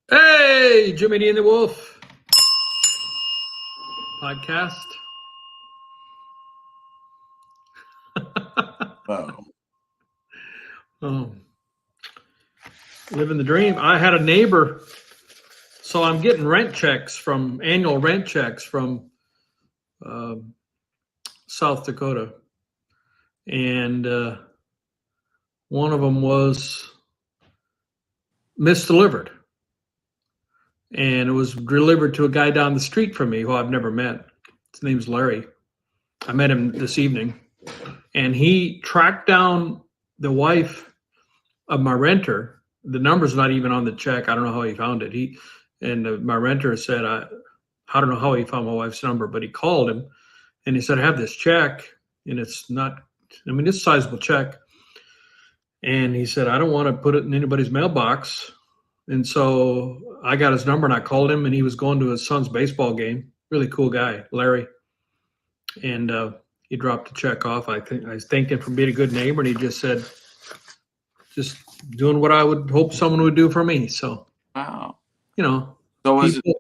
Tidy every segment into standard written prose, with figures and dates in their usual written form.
Hey, Jimmy and the Wolf podcast. Oh, Oh, living the dream. I had a neighbor, so I'm getting annual rent checks from um South Dakota, and one of them was misdelivered, and it was delivered to a guy down the street from me who I've never met. His name's Larry. I met him this evening, and he tracked down the wife of my renter. The number's not even on the check. I don't know how he found it. My renter said, I don't know how he found my wife's number, but he called him and he said, I have this check and it's not, I mean, it's a sizable check. And he said, I don't want to put it in anybody's mailbox. And so I got his number and I called him, and he was going to his son's baseball game. Really cool guy, Larry. And he dropped the check off. I was thanking him for being a good neighbor. And he just said, just doing what I would hope someone would do for me. So, wow. So was it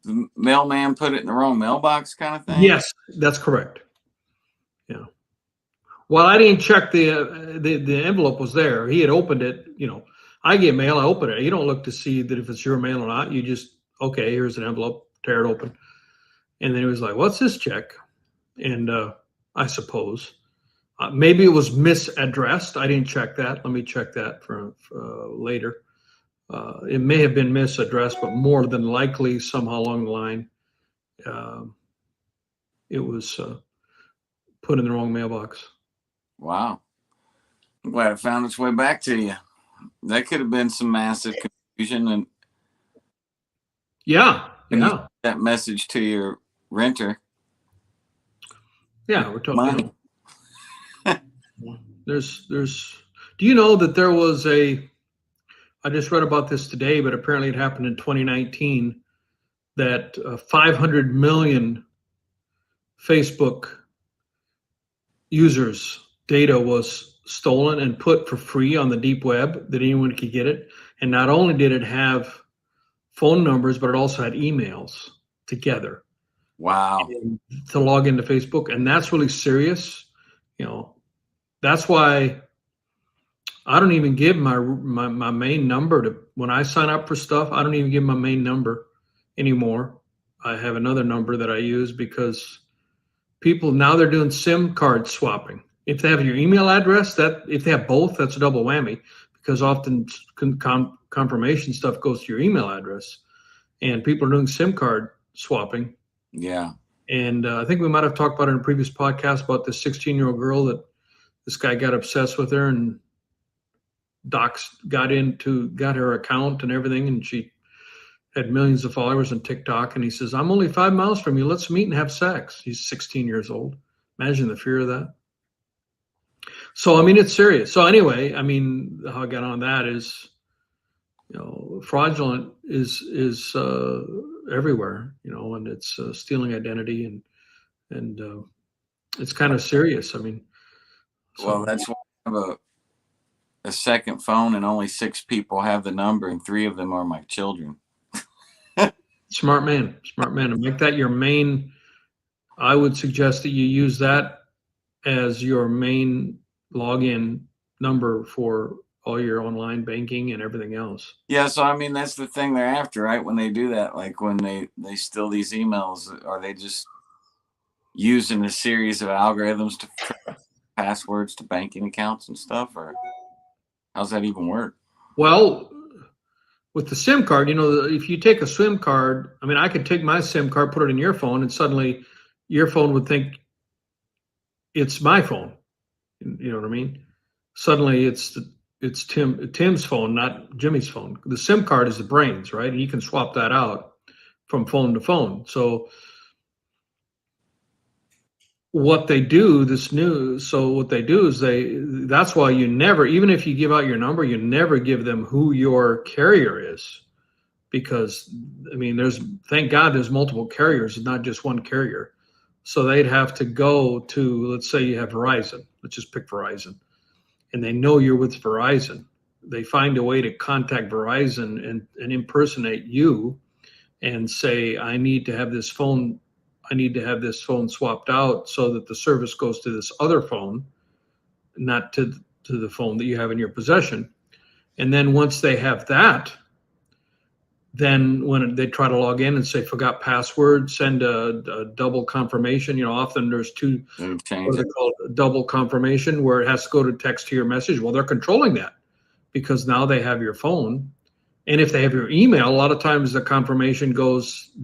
the mailman put it in the wrong mailbox kind of thing? Yes, that's correct. Yeah. Well, I didn't check the envelope was there. He had opened it. I get mail, I open it. You don't look to see that if it's your mail or not. You just, okay, here's an envelope, tear it open. And then he was like, what's this check? And I suppose maybe it was misaddressed. I didn't check that. Let me check that for later. It may have been misaddressed, but more than likely, somehow along the line, it was put in the wrong mailbox. Wow. I'm glad it found its way back to you. That could have been some massive confusion. And yeah. That message to your renter. Yeah, we're talking. There's. Do you know that there was I just read about this today, but apparently it happened in 2019, that 500 million Facebook users' data was stolen and put for free on the deep web, that anyone could get it. And not only did it have phone numbers, but it also had emails together. Wow. To log into Facebook. And that's really serious. That's why I don't even give my main number to, when I sign up for stuff, I don't even give my main number anymore. I have another number that I use because people now, they're doing SIM card swapping. If they have your email address, if they have both, that's a double whammy, because often confirmation stuff goes to your email address, and people are doing SIM card swapping. Yeah. And I think we might have talked about it in a previous podcast about this 16-year-old girl that this guy got obsessed with her, and docs got her account and everything, and she had millions of followers on TikTok. And he says, I'm only 5 miles from you. Let's meet and have sex. He's 16 years old. Imagine the fear of that. So, I mean, it's serious. So anyway, I mean, how I got on that is, fraudulent is everywhere, and it's stealing identity, and it's kind of serious. I mean, well, that's why I have a second phone, and only 6 people have the number, and 3 of them are my children. Smart man. And make that your main. I would suggest that you use that as your main login number for all your online banking and everything else. Yeah, so I mean, that's the thing they're after, right? When they do that, like when they steal these emails, are they just using a series of algorithms to passwords to banking accounts and stuff, or how's that even work? Well, with the SIM card, if you take a SIM card, I mean, I could take my SIM card, put it in your phone, and suddenly your phone would think it's my phone. You know what I mean? Suddenly it's Tim's phone, not Jimmy's phone. The SIM card is the brains, right? And you can swap that out from phone to phone. So what they do is that's why you never, even if you give out your number, you never give them who your carrier is, because I mean, thank God there's multiple carriers, not just one carrier. So they'd have to go to, let's say you have Verizon, let's just pick Verizon, and they know you're with Verizon. they find a way to contact Verizon and impersonate you and say, I need to have this phone swapped out so that the service goes to this other phone, not to the phone that you have in your possession. And then once they have that, then when they try to log in and say forgot password, send a double confirmation. You know, often there's two, what are they called, a double confirmation, where it has to go to text to your message. Well, they're controlling that because now they have your phone. And if they have your email, a lot of times the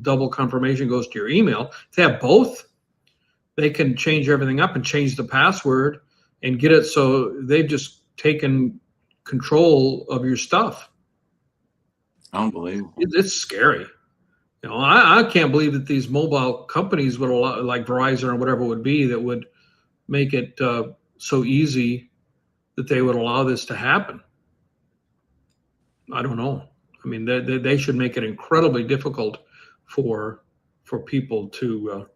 double confirmation goes to your email. If they have both, they can change everything up and change the password and get it. So they've just taken control of your stuff. Unbelievable. It's scary. You know, I can't believe that these mobile companies would allow, like Verizon or whatever it would be, that would make it so easy that they would allow this to happen. I don't know. I mean, they should make it incredibly difficult for people to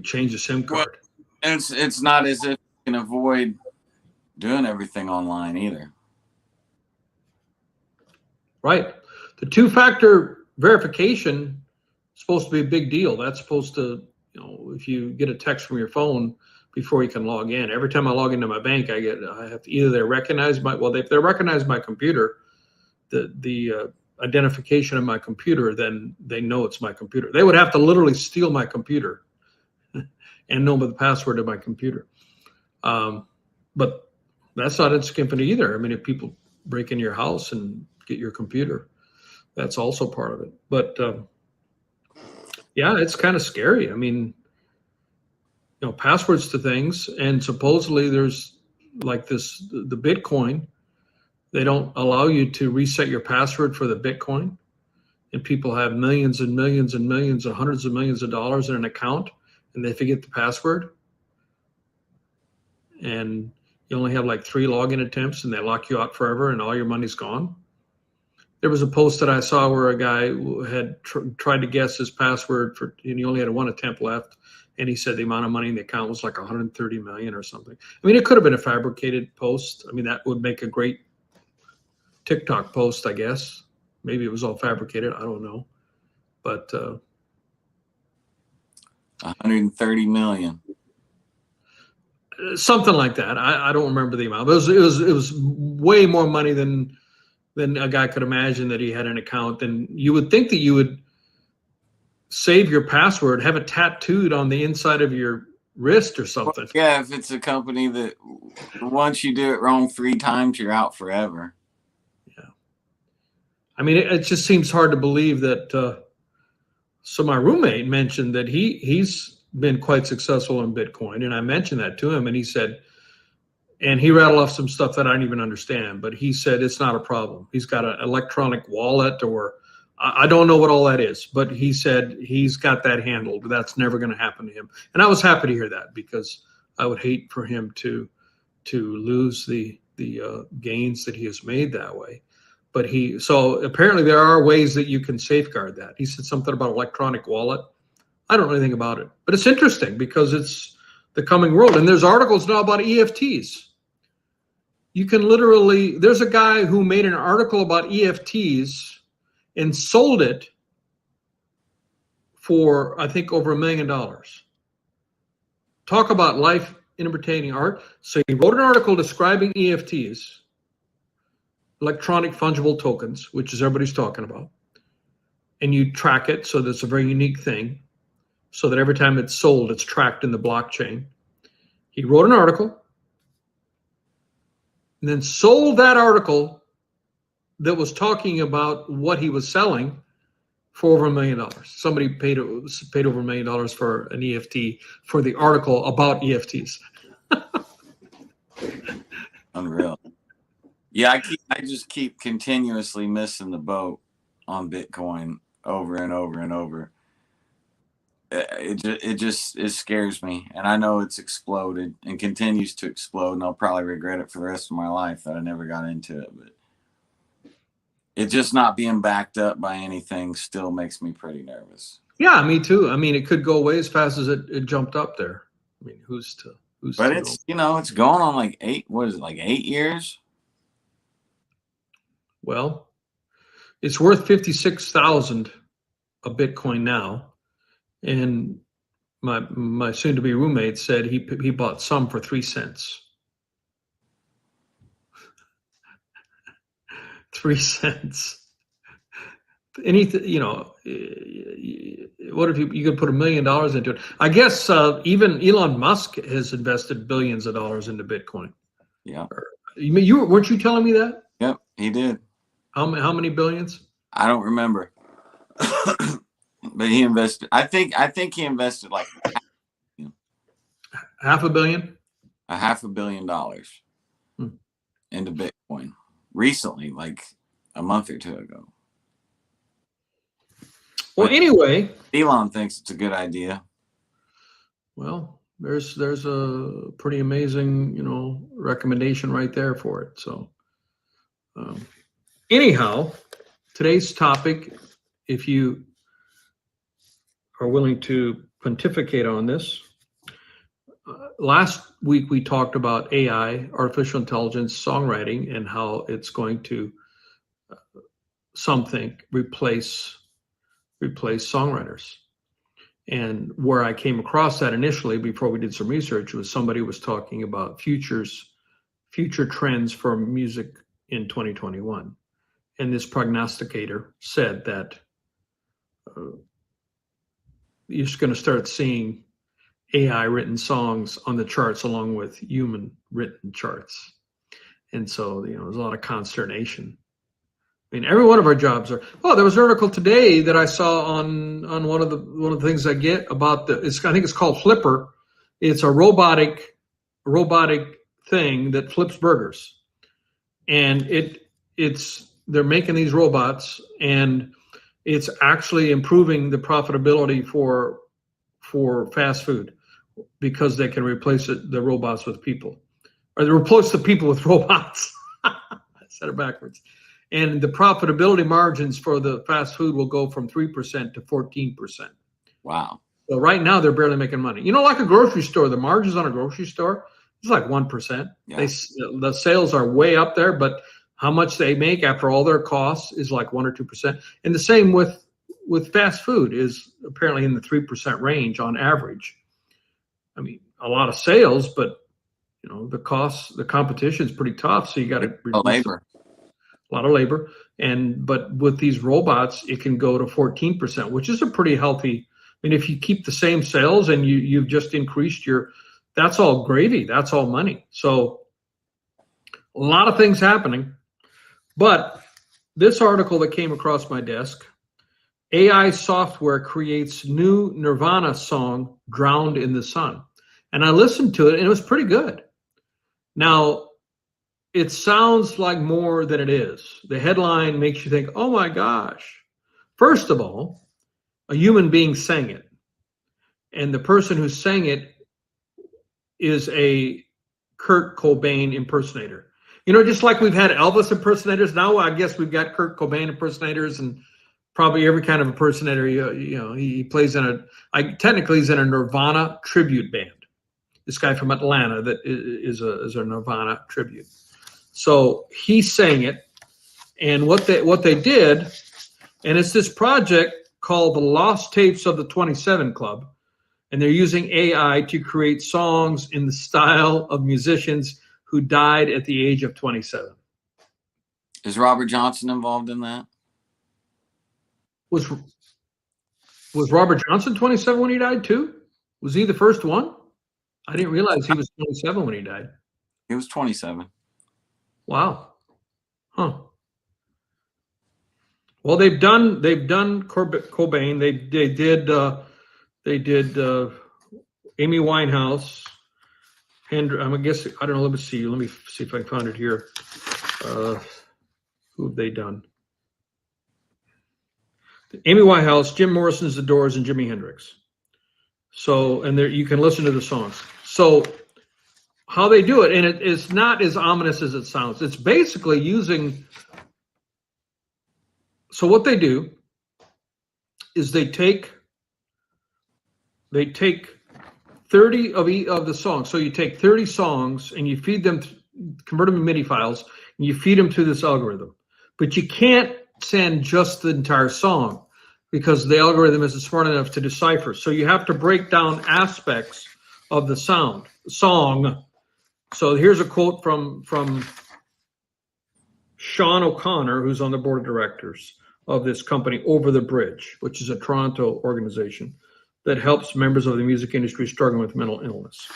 change a SIM card. Well, it's not as if you can avoid doing everything online either. Right. The two-factor verification is supposed to be a big deal. That's supposed to, you know, if you get a text from your phone before you can log in. Every time I log into my bank, I have to either if they recognize my computer, the identification of my computer, then they know it's my computer. They would have to literally steal my computer and know the password of my computer. But that's not insignificant either. I mean, if people break into your house and get your computer, that's also part of it. But yeah, it's kind of scary. I mean, you know, passwords to things, and supposedly there's like the Bitcoin. They don't allow you to reset your password for the Bitcoin, and people have millions and millions and millions and hundreds of millions of dollars in an account, and they forget the password, and you only have like 3 login attempts, and they lock you out forever, and all your money's gone. There was a post that I saw where a guy had tried to guess his password and he only had 1 attempt left, and he said the amount of money in the account was like 130 million or something. I mean, it could have been a fabricated post. I mean, that would make a great TikTok post, I guess. Maybe it was all fabricated. I don't know, but 130 million, something like that. I don't remember the amount. But it was way more money than a guy could imagine that he had an account. And you would think that you would save your password, have it tattooed on the inside of your wrist or something. Well, yeah, if it's a company that once you do it wrong 3 times, you're out forever. Yeah. I mean, it just seems hard to believe that. So my roommate mentioned that he's been quite successful in Bitcoin. And I mentioned that to him, and he said, and he rattled off some stuff that I don't even understand, but he said it's not a problem. He's got an electronic wallet, or I don't know what all that is, but he said he's got that handled. That's never going to happen to him. And I was happy to hear that, because I would hate for him to lose the gains that he has made that way. But so apparently there are ways that you can safeguard that. He said something about electronic wallet. I don't know anything about it, but it's interesting because it's the coming world. And there's articles now about EFTs. You can literally, there's a guy who made an article about EFTs and sold it for, I think, over $1 million. Talk about life imitating art. So he wrote an article describing EFTs, electronic fungible tokens, which is everybody's talking about. And you track it, so that's a very unique thing, so that every time it's sold, it's tracked in the blockchain. He wrote an article and then sold that article that was talking about what he was selling for over $1 million. Somebody paid over $1 million for an EFT for the article about EFTs. Unreal. Yeah, I just keep continuously missing the boat on Bitcoin over and over and over. It scares me, and I know it's exploded and continues to explode, and I'll probably regret it for the rest of my life that I never got into it. But it just not being backed up by anything still makes me pretty nervous. Yeah, me too. I mean, it could go away as fast as it jumped up there. I mean, who's to But it's, you know, it's going on like 8 years. Well, it's worth 56,000 a Bitcoin now, and my soon-to-be roommate said he bought some for 3 cents. 3 cents. Anything, what if you could put $1 million into it? I guess even Elon Musk has invested billions of dollars into Bitcoin. Yeah. Weren't you telling me that? Yep, he did. How many billions? I don't remember. But he invested. I think he invested like $500 million? $500 million into Bitcoin recently, like a month or two ago. Well, but anyway, Elon thinks it's a good idea. Well, there's a pretty amazing, recommendation right there for it. So, anyhow, today's topic, if you are willing to pontificate on this, last week we talked about AI, artificial intelligence, songwriting, and how it's going to, some think, replace songwriters. And where I came across that initially, before we did some research, was somebody was talking about future trends for music in 2021. And this prognosticator said that you're just going to start seeing AI written songs on the charts along with human written charts. And so, there's a lot of consternation. I mean, every one of our jobs are. Oh, there was an article today that I saw on one of the things I get about I think it's called Flipper. It's a robotic thing that flips burgers, and they're making these robots, and it's actually improving the profitability for fast food because they can replace the robots with people, or they replace the people with robots. I said it backwards. And the profitability margins for the fast food will go from 3% to 14%. Wow. So right now they're barely making money. Like a grocery store, the margins on a grocery store is like 1%. Yeah. The sales are way up there, but how much they make after all their costs is like 1 or 2%. And the same with fast food is apparently in the 3% range on average. I mean, a lot of sales, but the costs, the competition is pretty tough. So you got to reduce labor. A lot of labor, but with these robots, it can go to 14%, which is a pretty healthy. I mean, if you keep the same sales and you've just increased that's all gravy. That's all money. So a lot of things happening. But this article that came across my desk, AI software creates new Nirvana song, Drowned in the Sun. And I listened to it and it was pretty good. Now, it sounds like more than it is. The headline makes you think, oh my gosh. First of all, a human being sang it. And the person who sang it is a Kurt Cobain impersonator. Just like we've had Elvis impersonators, now I guess we've got Kurt Cobain impersonators and probably every kind of impersonator. He plays technically he's in a Nirvana tribute band. This guy from Atlanta that is a Nirvana tribute. So he sang it, and what they did, and it's this project called the Lost Tapes of the 27 Club, and they're using AI to create songs in the style of musicians who died at the age of 27. Is Robert Johnson involved in that? Was Robert Johnson 27 when he died too? Was he the first one? I didn't realize he was 27 when he died. He was 27. Wow. Huh. Well, they've done Cobain. They did Amy Winehouse. I guess I don't know. Let me see if I found it here. Who have they done? Amy Winehouse, Jim Morrison's The Doors, and Jimi Hendrix. So, and there you can listen to the songs. So, how they do it, and it's not as ominous as it sounds. It's basically using. So what they do is they take 30 of the songs. So you take 30 songs and you feed them, convert them to MIDI files, and you feed them to this algorithm. but you can't send just the entire song because the algorithm isn't smart enough to decipher. So you have to break down aspects of the song. So here's a quote from Sean O'Connor, who's on the board of directors of this company, Over the Bridge, which is a Toronto organization that helps members of the music industry struggling with mental illness.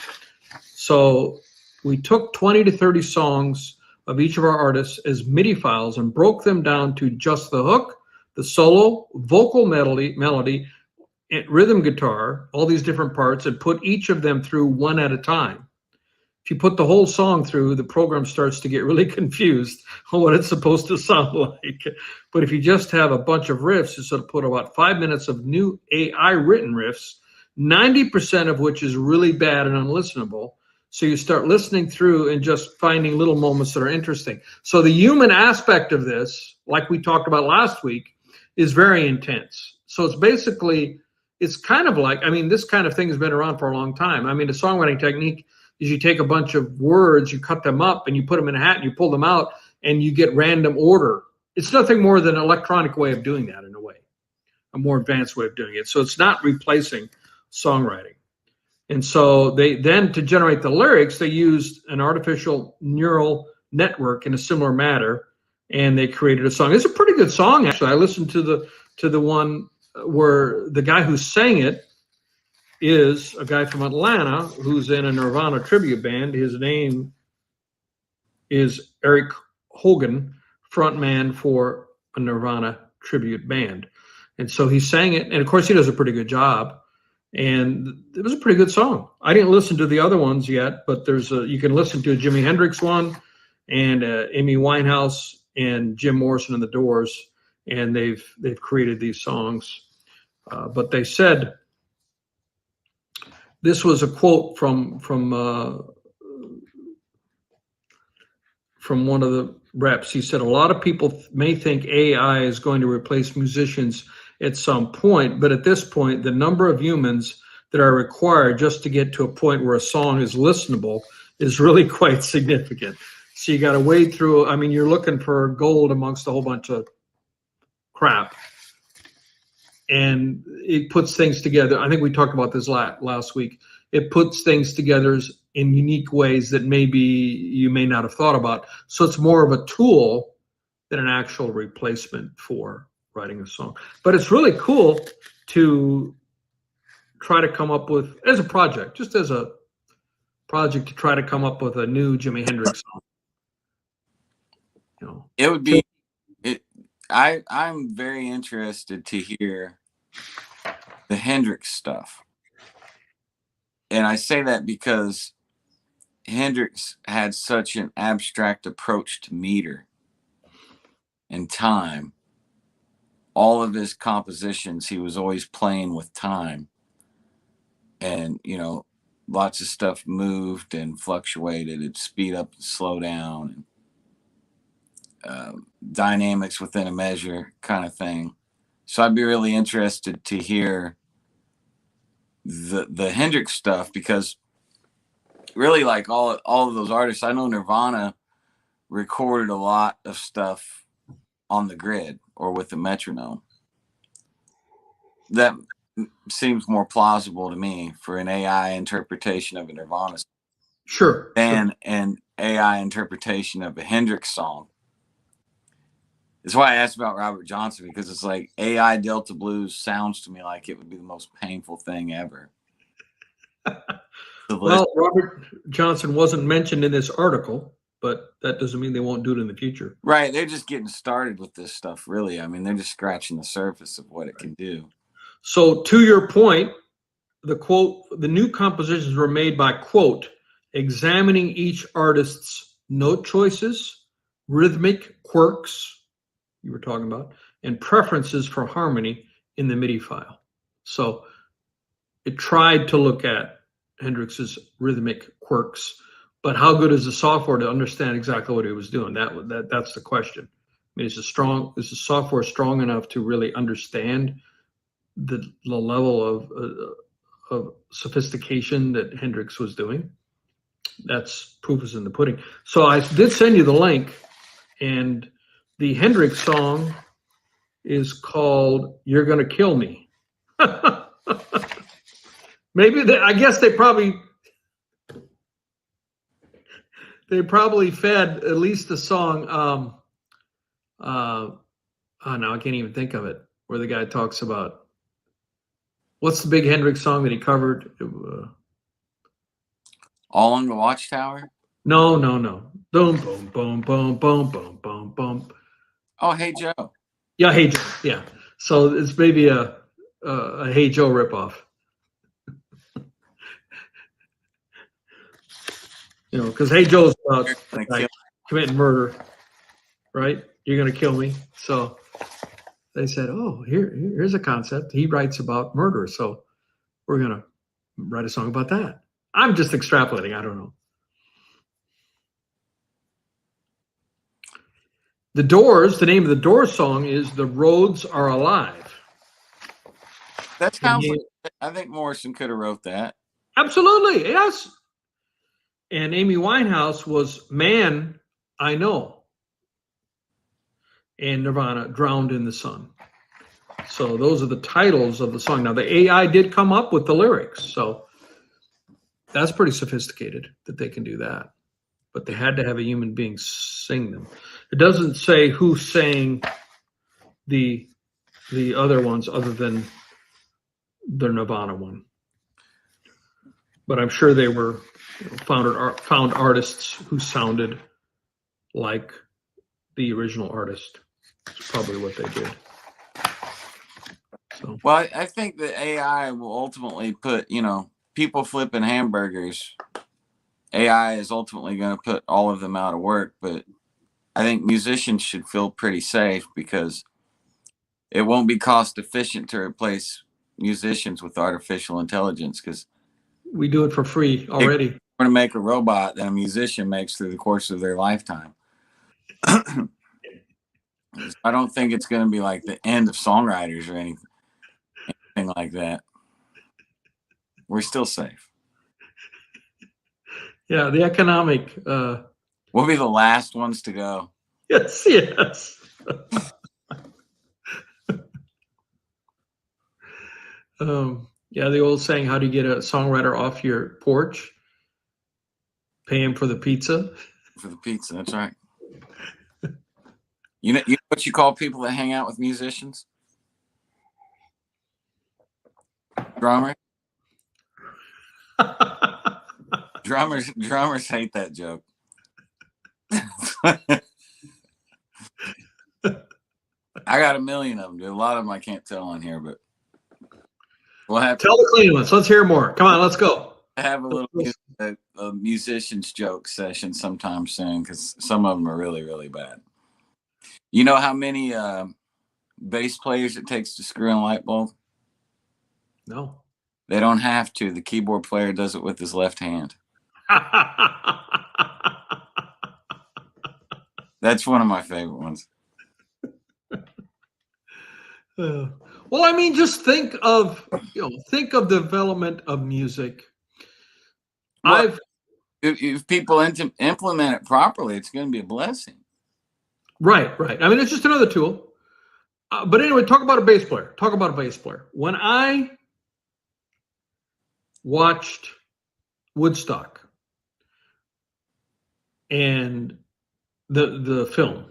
So we took 20 to 30 songs of each of our artists as MIDI files and broke them down to just the hook, the solo, vocal melody, rhythm guitar, all these different parts, and put each of them through one at a time. If you put the whole song through, the program starts to get really confused on what it's supposed to sound like. But if you just have a bunch of riffs, you sort of put about 5 minutes of new AI written riffs, 90% of which is really bad and unlistenable. So you start listening through and just finding little moments that are interesting. So the human aspect of this, like we talked about last week, is very intense. So it's basically, it's kind of like, I mean, this kind of thing has been around for a long time. I mean, the songwriting technique is you take a bunch of words, you cut them up, and you put them in a hat, and you pull them out, and you get random order. It's nothing more than an electronic way of doing that in a way, a more advanced way of doing it. So it's not replacing songwriting. And so they then, to generate the lyrics, they used an artificial neural network in a similar manner, and they created a song. It's a pretty good song, actually. I listened to the one where the guy who sang it is a guy from Atlanta who's in a Nirvana tribute band. His name is Eric Hogan, frontman for a Nirvana tribute band. And so he sang it, and of course he does a pretty good job. And it was a pretty good song. I didn't listen to the other ones yet, but you can listen to a Jimi Hendrix one, and Amy Winehouse and Jim Morrison and the Doors, and they've created these songs. But they said, this was a quote from one of the reps. He said, a lot of people may think AI is going to replace musicians at some point, but at this point, the number of humans that are required just to get to a point where a song is listenable is really quite significant. So you got to wade through, I mean, you're looking for gold amongst a whole bunch of crap. And it puts things together. I think we talked about this last week. It puts things together in unique ways that maybe you may not have thought about. So it's more of a tool than an actual replacement for writing a song. But it's really cool to try to come up with, as a project, just as a project, to try to come up with a new Jimi Hendrix song. You know, it would be. I'm very interested to hear the Hendrix stuff. And I say that because Hendrix had such an abstract approach to meter and time. All of his compositions, he was always playing with time. And, you know, lots of stuff moved and fluctuated. It'd speed up and slow down. And, dynamics within a measure kind of thing. So I'd be really interested to hear the Hendrix stuff, because really, like all of those artists, I know Nirvana recorded a lot of stuff on the grid or with the metronome. That seems more plausible to me for an AI interpretation of a Nirvana song than an AI interpretation of a Hendrix song. That's why I asked about Robert Johnson, because it's like AI Delta Blues sounds to me like it would be the most painful thing ever. Well, Robert Johnson wasn't mentioned in this article, but that doesn't mean they won't do it in the future. Right. They're just getting started with this stuff, really. I mean, they're just scratching the surface of what it can do. So to your point, the quote, the new compositions were made by, quote, examining each artist's note choices, rhythmic quirks, you were talking about, and preferences for harmony in the MIDI file. So it tried to look at Hendrix's rhythmic quirks, but how good is the software to understand exactly what he was doing? That's the question. I mean, is the software strong enough to really understand the level of sophistication that Hendrix was doing? That's proof is in the pudding. So I did send you the link, and The Hendrix song is called "You're Gonna Kill Me." Maybe I guess they probably fed at least the song. Oh, no, I can't even think of it. Where the guy talks about what's the big Hendrix song that he covered? All on the Watchtower. No. Boom, boom, boom, boom, boom, boom, boom, boom. Oh, Hey Joe. Yeah, Hey Joe. Yeah. So it's maybe a Hey Joe ripoff. You know, because Hey Joe's about like, committing murder, right? You're gonna kill me. So they said, "Oh, here's a concept." He writes about murder, so we're gonna write a song about that. I'm just extrapolating. I don't know. The Doors. The name of the Doors song is "The Roads Are Alive." That sounds like, I think Morrison could have wrote that. Absolutely, yes. And Amy Winehouse was "Man I Know," and Nirvana "Drowned in the Sun." So those are the titles of the song. Now the AI did come up with the lyrics, so that's pretty sophisticated that they can do that. But they had to have a human being sing them. It doesn't say who sang the other ones other than the Nirvana one. But I'm sure they were found artists who sounded like the original artist. That's probably what they did. So. Well, I think that AI will ultimately put, people flipping hamburgers. AI is ultimately going to put all of them out of work, but I think musicians should feel pretty safe because it won't be cost efficient to replace musicians with artificial intelligence because we do it for free already. We're going to make a robot that a musician makes through the course of their lifetime. I don't think it's going to be like the end of songwriters or anything like that. We're still safe. Yeah, the economic. We'll be the last ones to go. Yes. Yeah, the old saying, how do you get a songwriter off your porch? Pay him for the pizza. For the pizza, that's right. You know what you call people that hang out with musicians? Drummers. Drummers hate that joke. I got a million of them, dude. A lot of them I can't tell on here, but we'll have tell the clean ones. Let's hear more. Come on, let's go. Have a little a musician's joke session sometime soon because some of them are really, really bad. You know how many bass players it takes to screw in a light bulb? No. They don't have to. The keyboard player does it with his left hand. That's one of my favorite ones. Well, I mean, just think of development of music. Well, if people implement it properly, it's going to be a blessing. Right. I mean, it's just another tool. But anyway, talk about a bass player. When I watched Woodstock and the film,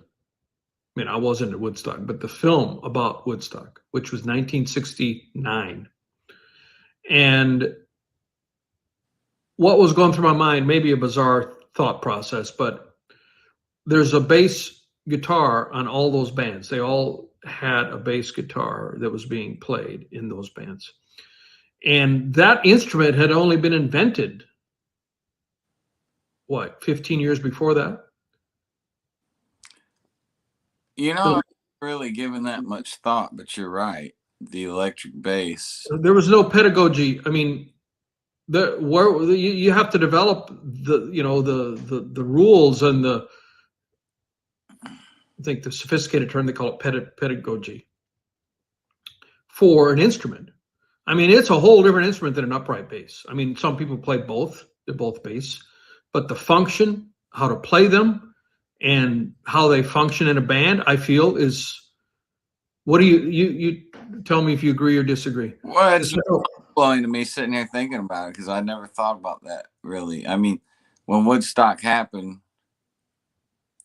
I mean, I wasn't at Woodstock, but the film about Woodstock, which was 1969, and what was going through my mind, maybe a bizarre thought process, but there's a bass guitar on all those bands. They all had a bass guitar that was being played in those bands. And that instrument had only been invented, 15 years before that? I'm not really giving that much thought, but you're right. The electric bass. There was no pedagogy. I mean, you have to develop the rules and I think the sophisticated term, they call it pedagogy for an instrument. I mean, it's a whole different instrument than an upright bass. I mean, some people play both. They're both bass, but the function, how to play them, and how they function in a band, I feel is, what do you tell me if you agree or disagree? Well, it's blowing to me sitting here thinking about it, because I never thought about that really. I mean, when Woodstock happened,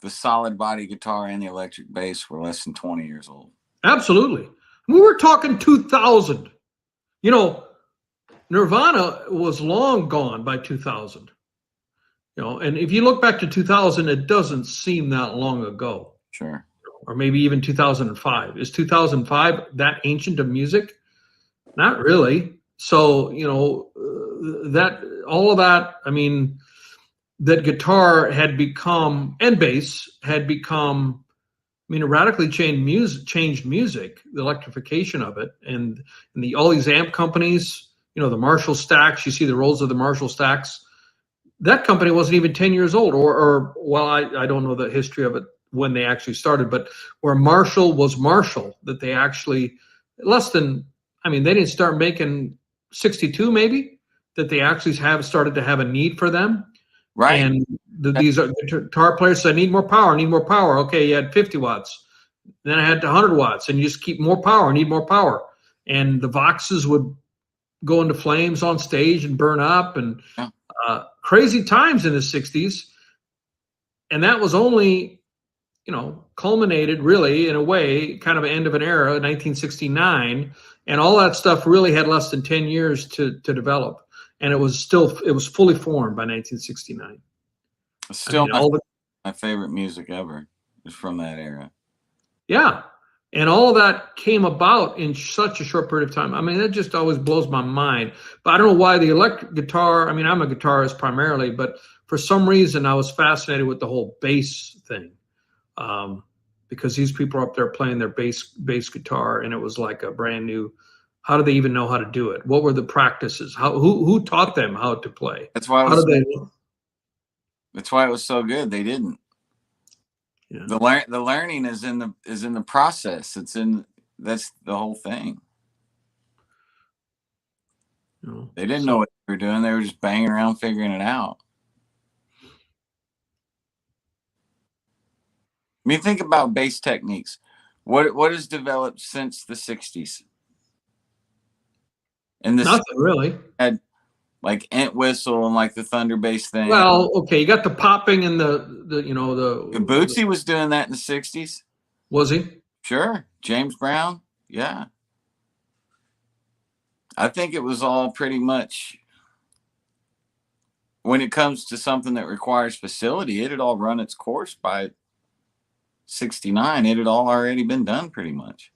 the solid body guitar and the electric bass were less than 20 years old. Absolutely. We were talking 2000. You know, Nirvana was long gone by 2000. You know, and if you look back to 2000, it doesn't seem that long ago. Sure. Or maybe even 2005. Is 2005 that ancient of music? Not really. So, you know, that all of that, I mean, that guitar had become, and bass had become, I mean, it radically changed music, the electrification of it, and all these amp companies, you know, the Marshall stacks. You see the rolls of the Marshall stacks. That company wasn't even 10 years old, or well, I don't know the history of it when they actually started, but where Marshall was Marshall, that they actually less than, I mean, they didn't start making 62 maybe, that they actually have started to have a need for them. Right. And these are guitar players said, need more power, need more power. Okay, you had 50 watts. Then I had 100 watts, and you just keep more power, need more power. And the Voxes would go into flames on stage and burn up, and crazy times in the 60s. And that was only, you know, culminated really in a way, kind of an end of an era, 1969. And all that stuff really had less than 10 years to develop. And it was fully formed by 1969. It's still I mean, my favorite music ever is from that era. Yeah. And all that came about in such a short period of time. I mean, that just always blows my mind. But I don't know why the electric guitar, I mean, I'm a guitarist primarily, but for some reason I was fascinated with the whole bass thing. Because these people are up there playing their bass guitar, and it was like a brand new, how do they even know how to do it? What were the practices? Who taught them how to play? That's why That's why it was so good. They didn't. Yeah. The learning is in the process. That's the whole thing. They didn't know what they were doing. They were just banging around figuring it out. I mean, think about bass techniques. What has developed since the 60s? And nothing really. Had like Entwistle and like the thunder bass thing. Well, okay, you got the popping and the Bootsy was doing that in the 60s. Was he? Sure. James Brown. Yeah. I think it was all pretty much, when it comes to something that requires facility, it had all run its course by 69. It had all already been done pretty much.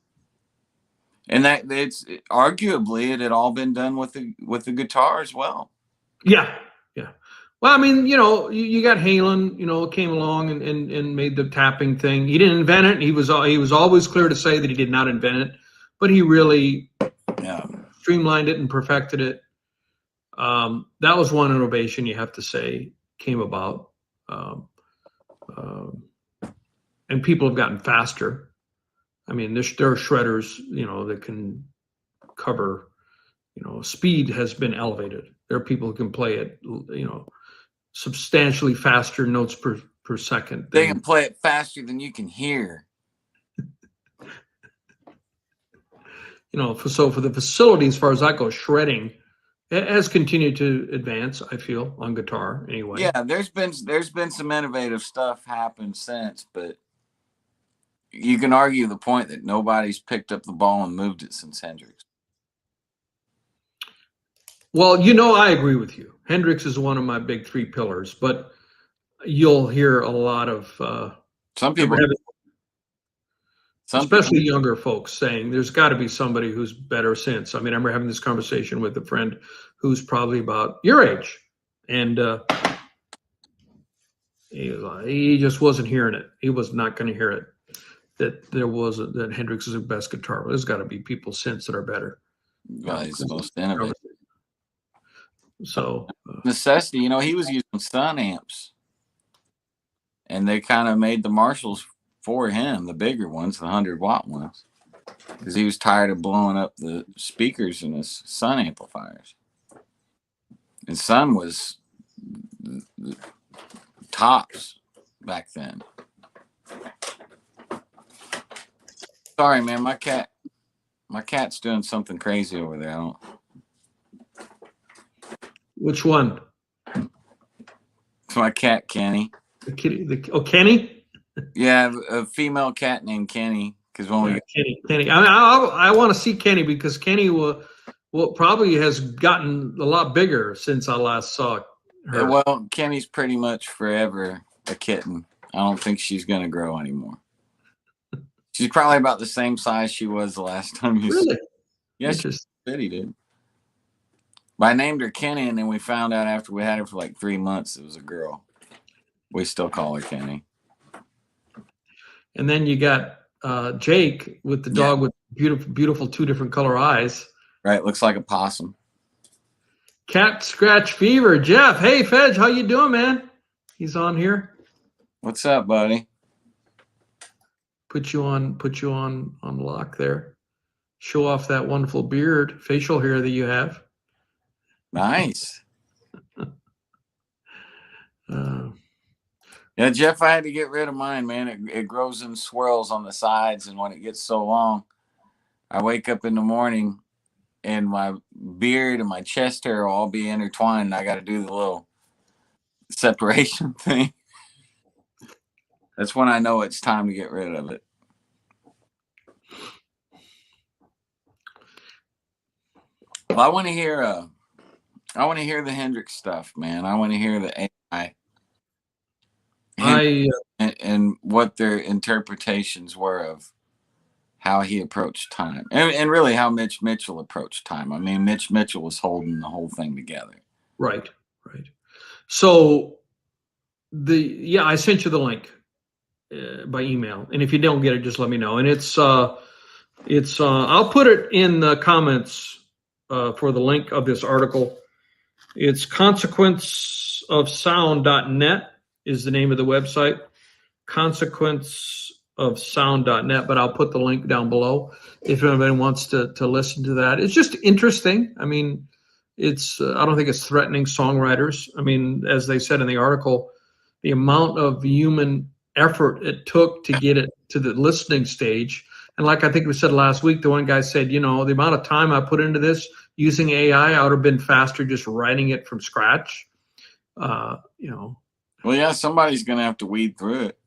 And that it's arguably it had all been done with the guitar as well. Yeah. Yeah. Well, I mean, you know, you got Halen, you know, came along and made the tapping thing. He didn't invent it. He was always clear to say that he did not invent it, but he really streamlined it and perfected it. That was one innovation, you have to say, came about. And people have gotten faster. I mean, there are shredders, you know, that can cover, you know, speed has been elevated. There are people who can play it, you know, substantially faster notes per second. They can play it faster than you can hear. You know, so for the facility, as far as that goes, shredding, it has continued to advance, I feel, on guitar anyway. Yeah, there's been some innovative stuff happen since, but you can argue the point that nobody's picked up the ball and moved it since Hendrix. Well, you know, I agree with you. Hendrix is one of my big three pillars, but you'll hear a lot of some people, especially younger folks, saying there's got to be somebody who's better since. I mean, I remember having this conversation with a friend who's probably about your age, and he just wasn't hearing it. He was not going to hear it. That Hendrix is the best guitar. There's got to be people since that are better. Well, he's the most innovative. So necessity, you know, he was using Sun amps, and they kind of made the Marshalls for him, the bigger ones, the 100-watt ones, because he was tired of blowing up the speakers in his Sun amplifiers. And Sun was the tops back then. Sorry, man. My cat's doing something crazy over there. I don't. Which one? It's my cat, Kenny. The kitty. Oh, Kenny. Yeah, a female cat named Kenny. Because when Kenny. I want to see Kenny because Kenny will probably has gotten a lot bigger since I last saw her. Well, Kenny's pretty much forever a kitten. I don't think she's gonna grow anymore. She's probably about the same size she was the last time you saw her. Yeah, she's pretty, dude. But I named her Kenny, and then we found out after we had her for like 3 months it was a girl. We still call her Kenny. And then you got Jake with the dog with beautiful 2 different color eyes. Right, looks like a possum. Cat scratch fever. Jeff, hey Fedge, how you doing, man? He's on here. What's up, buddy? Put you on lock there. Show off that wonderful beard, facial hair that you have. Nice. Yeah, Jeff, I had to get rid of mine, man. It grows in swirls on the sides, and when it gets so long, I wake up in the morning and my beard and my chest hair will all be intertwined, and I got to do the little separation thing. That's when I know it's time to get rid of it. Well, I want to hear the Hendrix stuff, man. I want to hear the AI and what their interpretations were of how he approached time, and really how Mitch Mitchell approached time. I mean, Mitch Mitchell was holding the whole thing together. Right. So I sent you the link by email, and if you don't get it, just let me know. And it's I'll put it in the comments for the link of this article. It's consequenceofsound.net is the name of the website. Consequenceofsound.net, but I'll put the link down below if anybody wants to listen to that. It's just interesting. I mean, it's I don't think it's threatening songwriters. I mean, as they said in the article, the amount of human effort it took to get it to the listening stage. And like I think we said last week, the one guy said, the amount of time I put into this using AI, I would have been faster just writing it from scratch. Well, yeah, somebody's going to have to weed through it.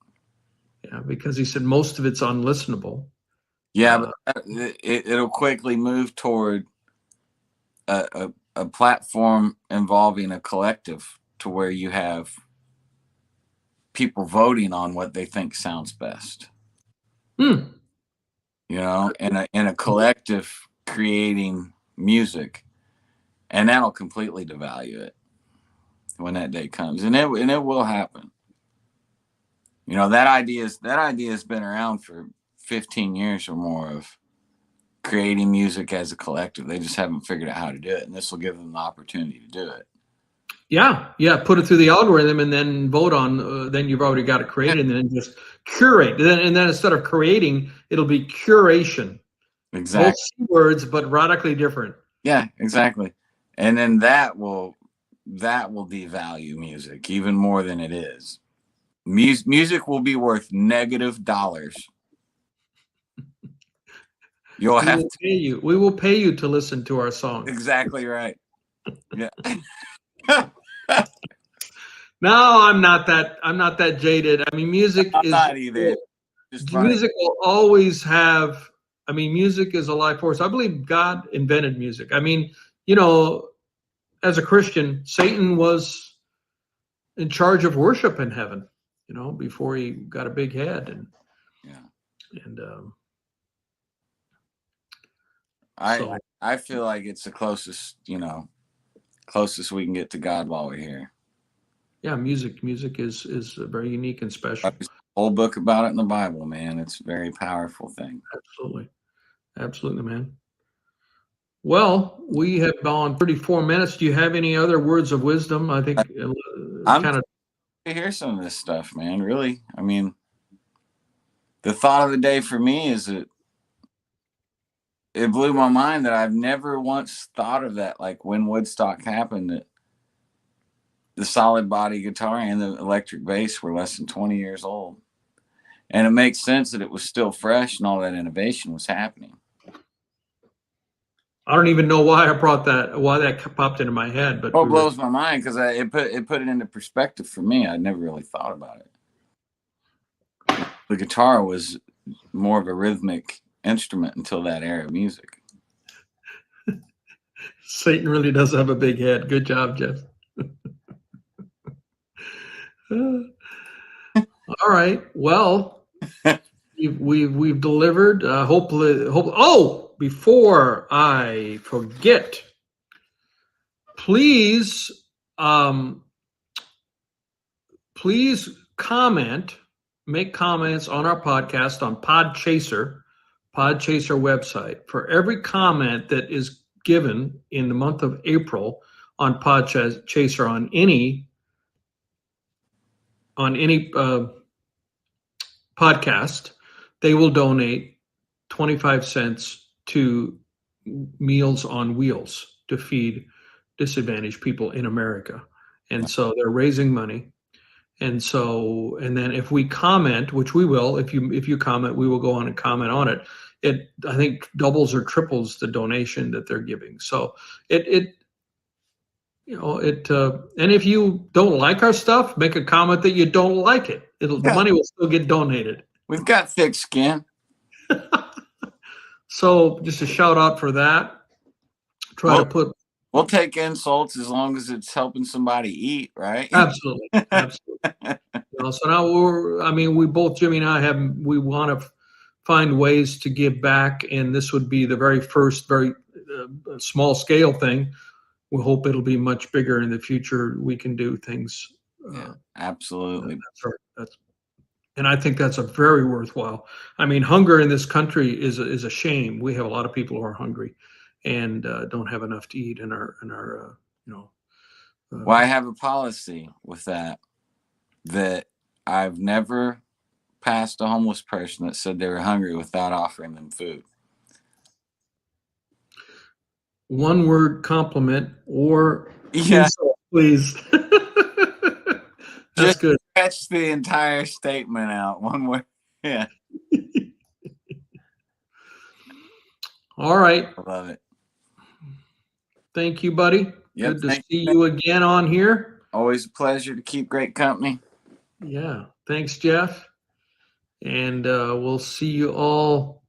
Yeah, because he said most of it's unlistenable. Yeah, but it'll quickly move toward a platform involving a collective to where you have people voting on what they think sounds best. And a collective creating music, and that'll completely devalue it when that day comes, and it will happen. That idea has been around for 15 years or more of creating music as a collective. They just haven't figured out how to do it, and this will give them the opportunity to do it. Yeah, put it through the algorithm and then vote on. Then you've already got it created, and then just curate. And then instead of creating, it'll be curation. Exactly. Both words, but radically different. Yeah, exactly. And then that will devalue music even more than it is. Music will be worth $-. We will pay you to listen to our songs. Exactly right. Yeah. No, I'm not that jaded. I mean, music is not either. Music will always have. I mean, music is a life force. I believe God invented music. I mean, as a Christian, Satan was in charge of worship in heaven. Before he got a big head, and I feel like it's the closest we can get to God while we're here. Yeah, music is very unique and special. There's a whole book about it in the Bible, man. It's a very powerful thing. Absolutely, man. Well, we have gone 34 minutes. Do you have any other words of wisdom? I think I'm kind of to hear some of this stuff, man. Really, I mean, the thought of the day for me is that it blew my mind that I've never once thought of that. Like when Woodstock happened, that the solid body guitar and the electric bass were less than 20 years old. And it makes sense that it was still fresh and all that innovation was happening. I don't even know why that popped into my head, but Well, it blows my mind because it put it into perspective for me. I never really thought about it. The guitar was more of a rhythmic instrument until that era of music. Satan really does have a big head. Good job, Jeff. All right. Well, we've delivered. Hopefully. Oh, before I forget, please comment, make comments on our podcast on Podchaser website. For every comment that is given in the month of April on Podchaser on any podcast, they will donate 25 cents to Meals on Wheels to feed disadvantaged people in America. And so they're raising money. And so, and then if we comment, which we will, if you comment, we will go on and comment on it. It, I think, doubles or triples the donation that they're giving. So and if you don't like our stuff, make a comment that you don't like it. The money will still get donated. We've got thick skin. So just a shout out for that. We'll take insults as long as it's helping somebody eat, right? Absolutely. So now we both, Jimmy and I, we want to find ways to give back, and this would be the very first, very small scale thing. We hope it'll be much bigger in the future. We can do things. Absolutely. And I think that's a very worthwhile. I mean, hunger in this country is a shame. We have a lot of people who are hungry and don't have enough to eat in our well, I have a policy with that I've never passed a homeless person that said they were hungry without offering them food. One word compliment or insult, please. That's just good. Sketch the entire statement out one word. Yeah. All right. I love it. Thank you, buddy. Yep, Good to see you again on here. Always a pleasure to keep great company. Yeah. Thanks, Jeff. And we'll see you all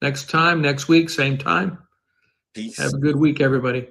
next week, same time. Peace. Have a good week, everybody.